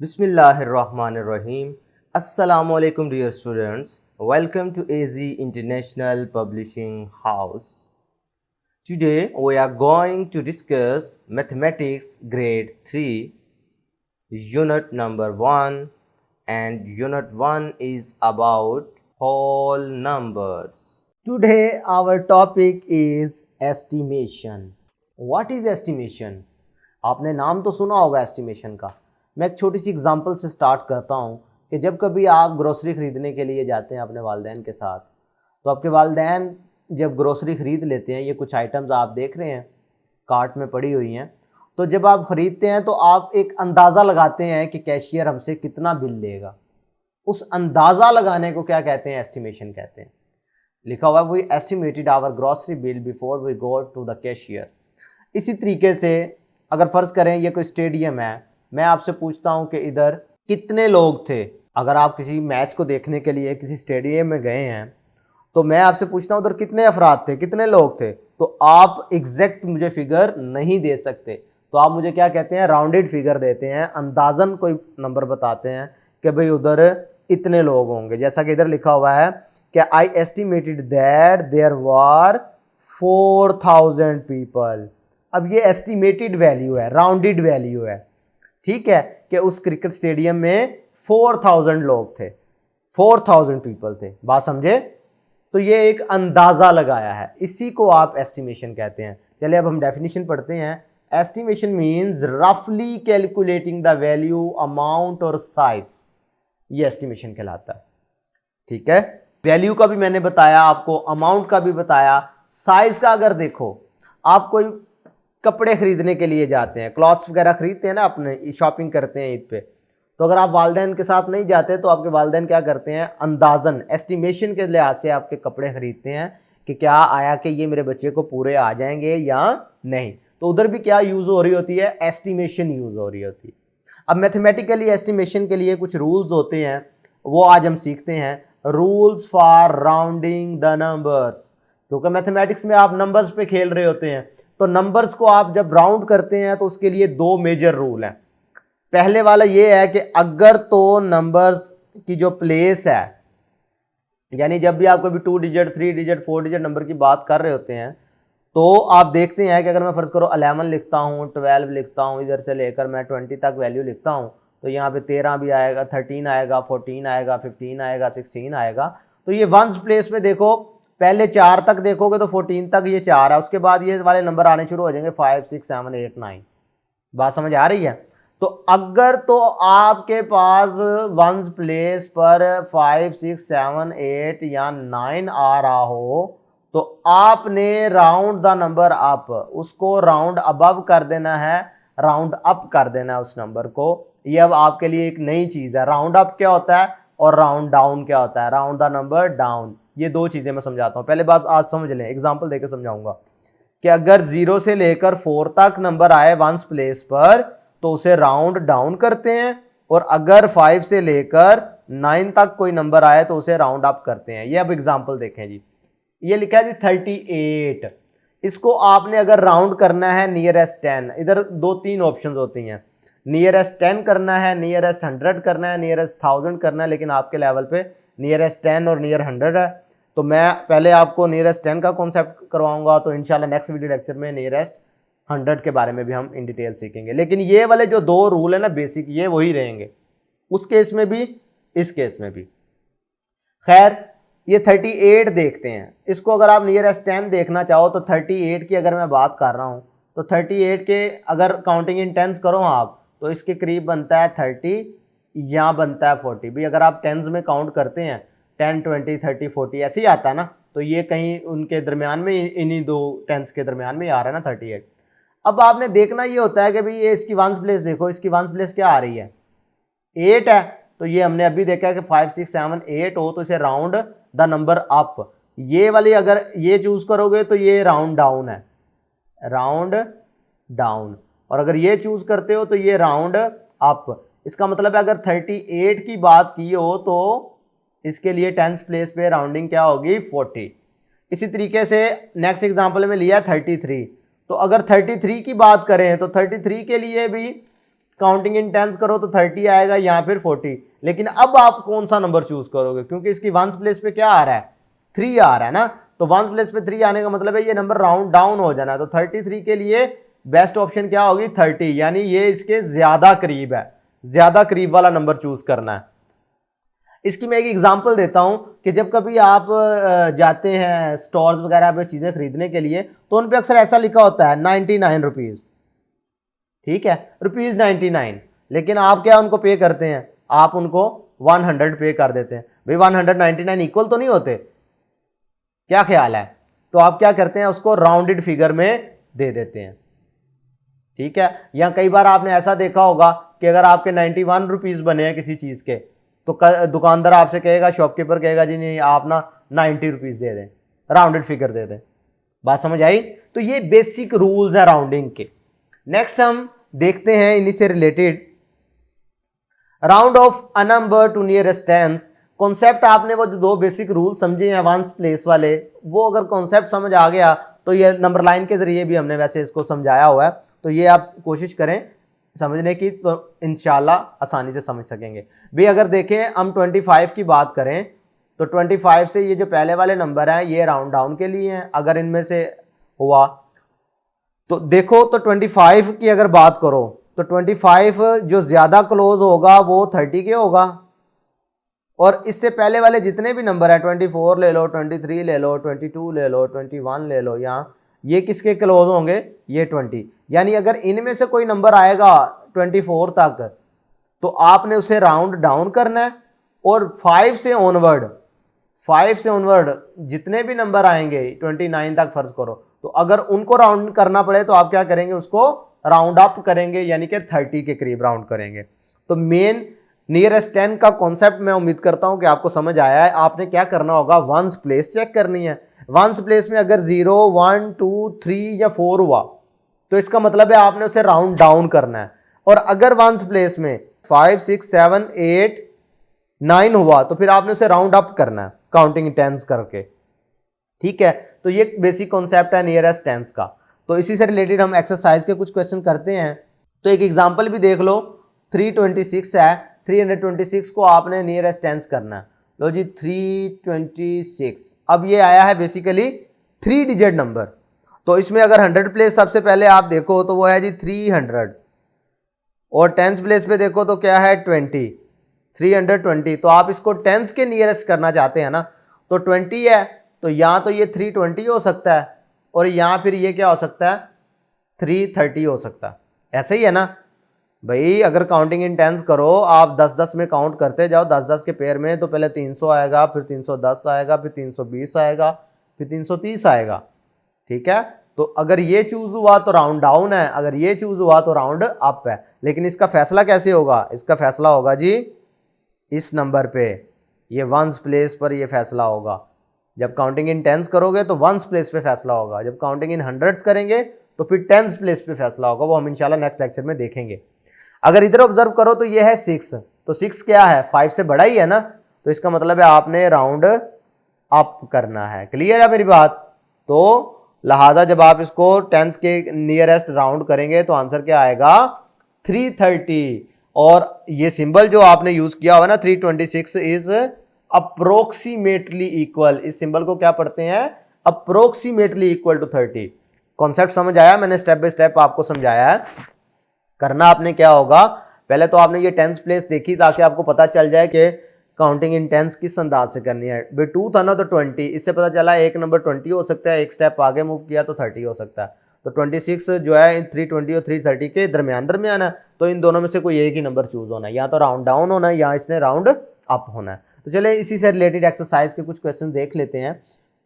Bismillahirrahmanirrahim. Assalamualaikum dear students. Welcome to AZ International Publishing House. Today we are going to discuss Mathematics Grade 3 Unit number 1, and Unit 1 is about whole numbers. Today our topic is estimation. What is estimation? आपने नाम तो सुना होगा estimation का। मैं एक छोटी सी example से स्टार्ट करता हूँ कि जब कभी आप ग्रोसरी ख़रीदने के लिए जाते हैं अपने वालिदैन के साथ, तो आपके वालिदैन जब ग्रोसरी ख़रीद लेते हैं, ये कुछ आइटम्स आप देख रहे हैं कार्ट में पड़ी हुई हैं, तो जब आप ख़रीदते हैं तो आप एक अंदाज़ा लगाते हैं कि कैशियर हमसे कितना बिल लेगा। उस अंदाज़ा लगाने को क्या कहते हैं? एस्टिमेशन कहते हैं। लिखा हुआ है we estimated our grocery bill before we go to the cashier. इसी तरीके से अगर फ़र्ज़ करें ये कोई स्टेडियम है, मैं आपसे पूछता हूं कि इधर कितने लोग थे। अगर आप किसी मैच को देखने के लिए किसी स्टेडियम में गए हैं तो मैं आपसे पूछता हूं उधर कितने अफराद थे, कितने लोग थे, तो आप एग्जैक्ट मुझे फिगर नहीं दे सकते। तो आप मुझे क्या कहते हैं? राउंडेड फिगर देते हैं, अंदाजन कोई नंबर बताते हैं कि भाई उधर इतने लोग होंगे। जैसा कि इधर लिखा हुआ है कि I estimated that there were 4000 पीपल। अब ये एस्टिमेटेड वैल्यू है, राउंडेड वैल्यू है, ठीक है, कि उस क्रिकेट स्टेडियम में 4000 लोग थे, 4000 पीपल थे। बात समझे? तो ये एक अंदाज़ा लगाया है, इसी को आप एस्टिमेशन कहते हैं। चलिए अब हम डेफिनेशन पढ़ते हैं। एस्टिमेशन मीन्स रफली कैलकुलेटिंग द वैल्यू, अमाउंट और साइज, ये एस्टिमेशन कहलाता है। ठीक है, वैल्यू का भी मैंने बताया आपको, अमाउंट का भी बताया, साइज का अगर देखो, आप कोई कपड़े खरीदने के लिए जाते हैं, क्लॉथ्स वगैरह खरीदते हैं ना, अपने शॉपिंग करते हैं ईद पे, तो अगर आप वालिदैन के साथ नहीं जाते तो आपके वालिदैन क्या करते हैं? अंदाजन एस्टिमेशन के लिहाज से आपके कपड़े खरीदते हैं कि क्या आया कि ये मेरे बच्चे को पूरे आ जाएंगे या नहीं। तो उधर भी क्या यूज़ हो रही होती है? एस्टिमेशन यूज़ हो रही होती है। अब मैथमेटिकली एस्टिमेशन के लिए कुछ रूल्स होते हैं, वो आज हम सीखते हैं। Rules for rounding the numbers, क्योंकि मैथमेटिक्स में आप नंबर्स पे खेल रहे होते हैं, तो नंबर्स को आप जब राउंड करते हैं तो उसके लिए दो मेजर रूल हैं। पहले वाला ये है कि अगर तो नंबर्स की जो प्लेस है, यानी जब भी आप कभी 2 डिजिट 3 डिजिट 4 डिजिट नंबर की बात कर रहे होते हैं, तो आप देखते हैं कि अगर मैं फ़र्ज़ करो 11 लिखता हूँ, 12 लिखता हूँ, इधर से लेकर मैं 20 तक वैल्यू लिखता हूँ, तो यहाँ पे 13 भी आएगा, 13 आएगा, 14 आएगा, 15 आएगा, 16 आएगा। तो ये वंस प्लेस पे देखो, पहले 4 तक देखोगे तो 14 तक ये 4 है, उसके बाद ये वाले नंबर आने शुरू हो जाएंगे 5 6 7 8 9। बात समझ आ रही है? तो अगर तो आपके पास वंस प्लेस पर 5 6 7 8 या 9 आ रहा हो, तो आपने राउंड द नंबर अप, उसको राउंड अबव कर देना है, राउंड अप कर देना है उस नंबर को। ये अब आपके लिए एक नई चीज़ है। राउंड अप क्या होता है और राउंड डाउन क्या होता है? राउंड द नंबर डाउन, ये दो चीज़ें मैं समझाता हूँ। पहले बात आज समझ लें, एग्जाम्पल देकर समझाऊंगा कि अगर 0 से लेकर 4 तक नंबर आए वंस प्लेस पर तो उसे राउंड डाउन करते हैं, और अगर 5 से लेकर 9 तक कोई नंबर आए तो उसे राउंड अप करते हैं। ये अब एग्जाम्पल देखें जी, ये लिखा है जी 38। इसको आपने अगर राउंड करना है नियरेस्ट 10, इधर 2-3 ऑप्शन होती हैं, नियरेस्ट 10 करना है, नियरेस्ट 100 करना है, नियरेस्ट 1000 करना है, लेकिन आपके लेवल पे नियरेस्ट 10 और नियर 100 है। तो मैं पहले आपको नियरेस्ट 10 का कॉन्सेप्ट करवाऊंगा, तो इंशाल्लाह नेक्स्ट वीडियो लेक्चर में नियरेस्ट 100 के बारे में भी हम इन डिटेल सीखेंगे। लेकिन ये वाले जो दो रूल है ना बेसिक, ये वही रहेंगे उस केस में भी, इस केस में भी। खैर, ये 38 देखते हैं। इसको अगर आप नियरेस्ट 10 देखना चाहो तो 38 की अगर मैं बात कर रहा हूँ तो 38 के अगर काउंटिंग इन टेंस करो आप, तो इसके करीब बनता है 30, यहाँ बनता है 40 भी। अगर आप टेंस में काउंट करते हैं 10 20 30 40 ऐसे ही आता है ना, तो ये कहीं उनके दरमियान में, इन्हीं दो टेंस के दरमियान में आ रहा है ना 38। अब आपने देखना ये होता है कि भाई ये इसकी वंस प्लेस देखो, इसकी वंस प्लेस क्या आ रही है? 8 है। तो ये हमने अभी देखा है कि 5 6 7 8 हो तो इसे राउंड द नंबर अप। ये वाली अगर ये चूज करोगे तो ये राउंड डाउन है, राउंड डाउन, और अगर ये चूज करते हो तो ये राउंड अप। इसका मतलब है अगर 38 की बात की हो तो इसके लिए टेंस प्लेस पे राउंडिंग क्या होगी? 40। इसी तरीके से नेक्स्ट एग्जांपल में लिया 33, तो अगर 33 की बात करें तो 33 के लिए भी काउंटिंग इन टेंस करो तो 30 आएगा या फिर 40। लेकिन अब आप कौन सा नंबर चूज करोगे, क्योंकि इसकी वंस प्लेस पे क्या आ रहा है, 3 आ रहा है ना, तो वंस प्लेस पे 3 आने का मतलब है ये नंबर राउंड डाउन हो जाना है। तो 33 के लिए बेस्ट ऑप्शन क्या होगी, 30, यानी ये इसके ज्यादा करीब है, ज्यादा करीब वाला नंबर चूज करना है। इसकी मैं एक एग्जांपल देता हूं कि जब कभी आप जाते हैं स्टोर्स वगैरह पे चीजें खरीदने के लिए, तो उन पे अक्सर ऐसा लिखा होता है 99 रुपीज, ठीक है, ₹99, लेकिन आप क्या उनको पे करते हैं, आप उनको 100 पे कर देते हैं। भाई 199 इक्वल तो नहीं होते, क्या ख्याल है, तो आप क्या करते हैं, उसको राउंडेड फिगर में दे देते हैं, ठीक है। या कई बार आपने ऐसा देखा होगा कि अगर आपके 91 रुपीज बने हैं किसी चीज के, तो दुकानदार आपसे कहेगा, शॉपकीपर कहेगा जी नहीं आप ना 90 रुपीज दे दें, राउंडेड फिगर दे दें। बात समझ आई। तो ये बेसिक रूल्स है राउंडिंग के। नेक्स्ट हम देखते हैं इन्हीं से related round of a number two nearest tense. Concept आपने वो जो दो बेसिक रूल समझे हैं वंस प्लेस वाले, वो अगर कॉन्सेप्ट समझ आ गया तो ये नंबर लाइन के जरिए भी हमने वैसे इसको समझाया हुआ है, तो ये आप कोशिश करें समझने की, तो इंशाल्लाह आसानी से समझ सकेंगे। भी अगर देखें हम 25 की बात करें तो 25 से ये जो पहले वाले नंबर हैं ये राउंड डाउन के लिए हैं। अगर इनमें से हुआ तो देखो, तो 25 की अगर बात करो तो 25 जो ज्यादा क्लोज होगा वो 30 के होगा, और इससे पहले वाले जितने भी नंबर है 24 ले लो, 23 ले लो, 22 ले लो, 21 ले लो, यहाँ ये किसके क्लोज होंगे, ये 20। यानी अगर इनमें से कोई नंबर आएगा 24 तक तो आपने उसे राउंड डाउन करना है, और 5 से ऑनवर्ड जितने भी नंबर आएंगे 29 तक फर्ज करो, तो अगर उनको राउंड करना पड़े तो आप क्या करेंगे, उसको राउंड अप करेंगे, यानी कि 30 के करीब राउंड करेंगे। तो मेन नियरेस्ट 10 का कॉन्सेप्ट मैं उम्मीद करता हूं कि आपको समझ आया है। आपने क्या करना होगा, वंस प्लेस चेक करनी है। वंस प्लेस में अगर 0, 1, 2, 3 या 4 हुआ तो इसका मतलब है आपने उसे राउंड डाउन करना है, और अगर वंस प्लेस में 5, 6, 7, 8, 9 हुआ तो फिर आपने उसे राउंड अप करना है काउंटिंग टेंस करके, ठीक है। तो ये बेसिक कॉन्सेप्ट है नियरेस्ट टेंस का। तो इसी से रिलेटेड हम एक्सरसाइज के कुछ क्वेश्चन करते हैं। तो एक एग्जांपल भी देख लो, 326 है, 326 को आपने नियरेस्ट टेंस करना है। लो जी 326, अब ये आया है बेसिकली 3 डिजिट नंबर, तो इसमें अगर 100 प्लेस सबसे पहले आप देखो तो वो है जी 300, और टेंस प्लेस पे देखो तो क्या है 20, 320। तो आप इसको टेंस के नियरेस्ट करना चाहते हैं ना, तो 20 है तो या तो ये 320 हो सकता है, और या फिर ये क्या हो सकता है 330 हो सकता है, ऐसे ही है ना भाई। अगर काउंटिंग इन टेंस करो, आप 10-10 में काउंट करते जाओ, 10-10 के पेयर में, तो पहले 300 आएगा, फिर 310 आएगा, फिर 320 आएगा, फिर 330 आएगा, ठीक है। तो अगर ये चूज हुआ तो राउंड डाउन है, अगर ये चूज हुआ तो राउंड अप है। लेकिन इसका फैसला कैसे होगा, इसका फैसला होगा जी इस नंबर पे, ये वंस प्लेस पर ये फैसला होगा। जब काउंटिंग इन टेंस करोगे तो वंस प्लेस पे फैसला होगा, जब काउंटिंग इन हंड्रेड्स करेंगे तो फिर टेंस प्लेस पे फैसला होगा, वो हम इंशाल्लाह नेक्स्ट लेक्चर में देखेंगे। अगर इधर ऑब्जर्व करो तो ये है 6, तो 6 क्या है, 5 से बड़ा ही है ना, तो इसका मतलब है आपने राउंड अप करना है। क्लियर है मेरी बात। तो लिहाजा जब आप इसको टेंस के नियरेस्ट राउंड करेंगे तो आंसर क्या आएगा 330, और ये सिंबल जो आपने यूज किया हुआ ना 326 इज अप्रोक्सीमेटली इक्वल, इस सिंबल को क्या पढ़ते हैं, अप्रोक्सीमेटली इक्वल टू 30। कॉन्सेप्ट समझ आया, मैंने स्टेप बाय स्टेप आपको समझाया है। करना आपने क्या होगा, पहले तो आपने ये टेंस प्लेस देखी ताकि आपको पता चल जाए कि काउंटिंग इन टेंस किस अंदाज से करनी है। बे 2 था ना तो 20, इससे पता चला एक नंबर 20 हो सकता है, एक स्टेप आगे मूव किया तो 30 हो सकता है। तो 26 जो है 320 और 330 के दरमियान है, तो इन दोनों में से कोई एक ही नंबर चूज होना है, या तो राउंड डाउन होना है या इसने राउंड अप होना है। तो चले इसी से रिलेटेड एक्सरसाइज के कुछ क्वेश्चन देख लेते हैं।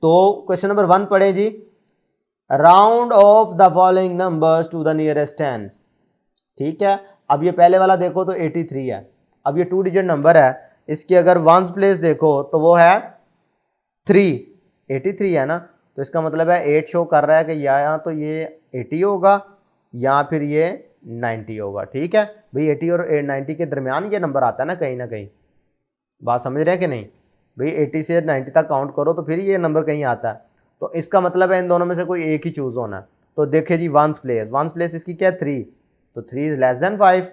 तो क्वेश्चन नंबर 1 पढ़े जी, round off the following numbers to the nearest tens, ठीक है। अब ये पहले वाला देखो तो 83 है, अब ये 2 डिजिट नंबर है, इसकी अगर वंस प्लेस देखो तो वो है 3, 83 है ना, तो इसका मतलब है 8 शो कर रहा है कि या तो ये 80 होगा या फिर ये 90 होगा, ठीक है भाई। 80 और 90 के दरमियान ये नंबर आता है ना कहीं। बात समझ रहे हैं कि नहीं भाई, 80 से 90 तक काउंट करो तो फिर ये नंबर कहीं आता है, तो इसका मतलब है इन दोनों में से कोई एक ही चूज होना है। तो देखिए जी वंस प्लेस इसकी क्या है 3, तो 3 इज लेस देन 5,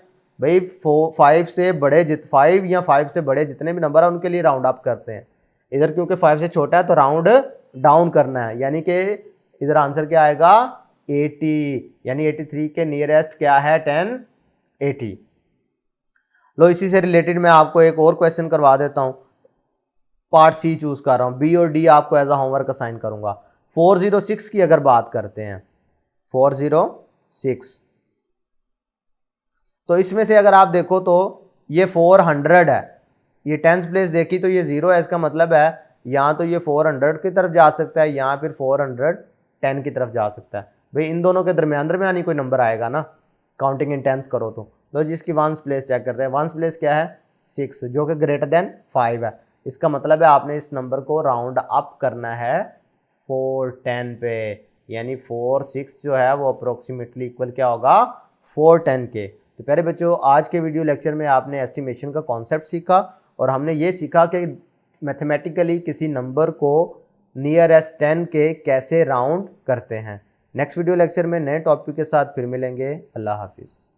भाई 5 या 5 से बड़े जितने भी नंबर है उनके लिए राउंड अप करते हैं। इधर क्योंकि 5 से छोटा है तो राउंड डाउन करना है, यानी कि इधर आंसर क्या आएगा 80, यानी 83 के नियरेस्ट क्या है 1080। लो इसी से रिलेटेड मैं आपको एक और क्वेश्चन करवा देता हूं। पार्ट सी चूज कर रहा हूं, बी और डी आपको एज अ होमवर्क असाइन करूंगा। 406 की अगर बात करते हैं, 406, तो इसमें से अगर आप देखो तो ये 400 है, ये 10th प्लेस देखी तो ये 0 है, इसका मतलब है यहाँ तो ये 400 की तरफ जा सकता है, यहाँ फिर 410 की तरफ जा सकता है। भाई इन दोनों के दरमियानी कोई नंबर आएगा ना, काउंटिंग इन टेंस करो तो जिसकी 1st प्लेस चेक करते हैं। 1st प्लेस क्या है 6, जो कि ग्रेटर देन 5 है। इसका मतलब है आपने इस नंबर को राउंड अप करना है 410 पे, यानी 46 जो है वो अप्रोक्सीमेटली इक्वल क्या होगा 410 के। तो प्यारे बच्चों, आज के वीडियो लेक्चर में आपने एस्टिमेशन का कॉन्सेप्ट सीखा और हमने ये सीखा कि मैथमेटिकली किसी नंबर को नियरेस्ट 10 के कैसे राउंड करते हैं। नेक्स्ट वीडियो लेक्चर में नए टॉपिक के साथ फिर मिलेंगे। अल्लाह हाफिज़।